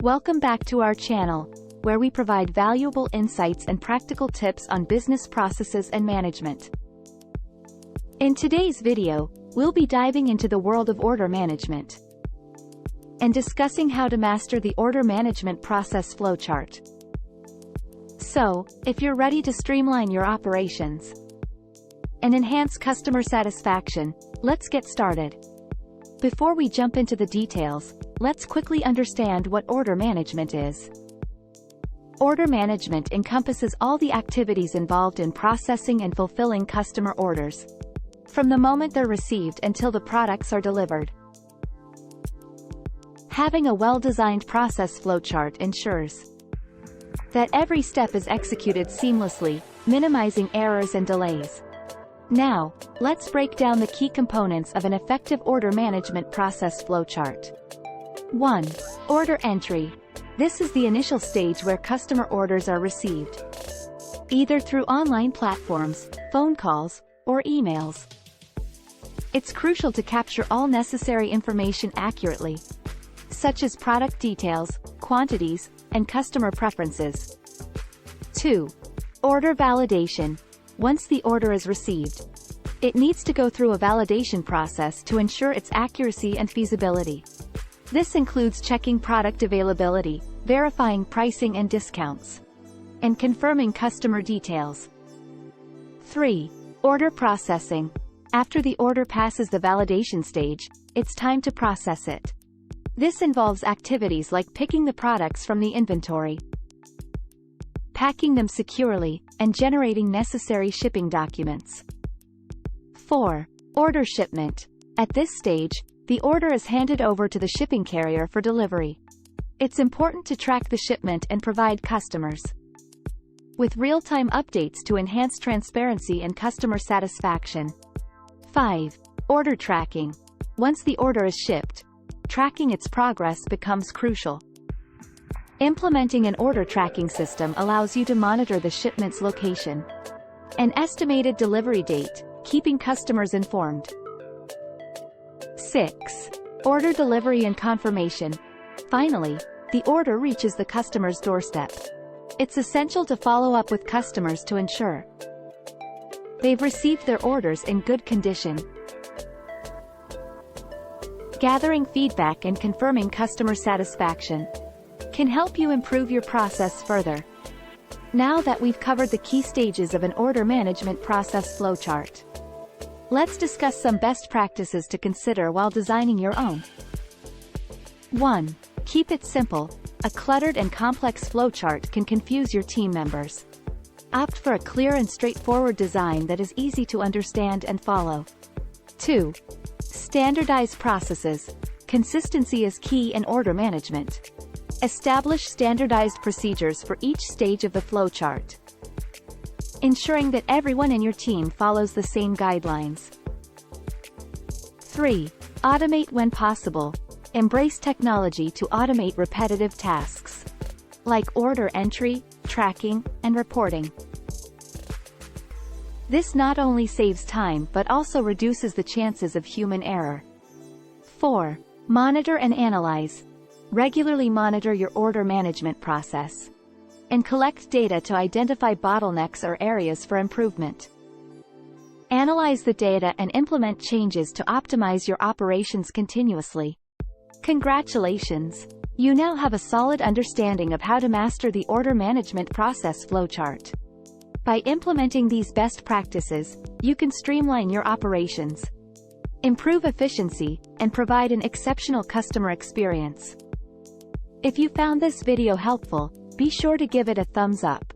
Welcome back to our channel, where we provide valuable insights and practical tips on business processes and management. In today's video, we'll be diving into the world of order management and discussing how to master the order management process flowchart. So, if you're ready to streamline your operations and enhance customer satisfaction, let's get started. Before we jump into the details, let's quickly understand what order management is. Order management encompasses all the activities involved in processing and fulfilling customer orders, from the moment they're received until the products are delivered. Having a well-designed process flowchart ensures that every step is executed seamlessly, minimizing errors and delays. Now, let's break down the key components of an effective order management process flowchart. 1. Order entry. This is the initial stage where customer orders are received, either through online platforms, phone calls, or emails. It's crucial to capture all necessary information accurately, such as product details, quantities, and customer preferences. 2. Order validation. Once the order is received, it needs to go through a validation process to ensure its accuracy and feasibility. This includes checking product availability, verifying pricing and discounts, and confirming customer details. 3. Order processing. After the order passes the validation stage, it's time to process it. This involves activities like picking the products from the inventory, packing them securely, and generating necessary shipping documents. 4. Order shipment. At this stage, the order is handed over to the shipping carrier for delivery. It's important to track the shipment and provide customers with real-time updates to enhance transparency and customer satisfaction. 5. Order tracking. Once the order is shipped, tracking its progress becomes crucial. Implementing an order tracking system allows you to monitor the shipment's location and estimated delivery date, keeping customers informed. 6. Order delivery and confirmation. Finally, the order reaches the customer's doorstep. It's essential to follow up with customers to ensure they've received their orders in good condition. Gathering feedback and confirming customer satisfaction can help you improve your process further. Now that we've covered the key stages of an order management process flowchart, let's discuss some best practices to consider while designing your own. 1. Keep it simple. A cluttered and complex flowchart can confuse your team members. Opt for a clear and straightforward design that is easy to understand and follow. 2. Standardize processes. Consistency is key in order management. Establish standardized procedures for each stage of the flowchart, ensuring that everyone in your team follows the same guidelines. 3. Automate when possible. Embrace technology to automate repetitive tasks, like order entry, tracking, and reporting. This not only saves time but also reduces the chances of human error. 4. Monitor and analyze. Regularly monitor your order management process and collect data to identify bottlenecks or areas for improvement. Analyze the data and implement changes to optimize your operations continuously. Congratulations! You now have a solid understanding of how to master the order management process flowchart. By implementing these best practices, you can streamline your operations, improve efficiency, and provide an exceptional customer experience. If you found this video helpful, be sure to give it a thumbs up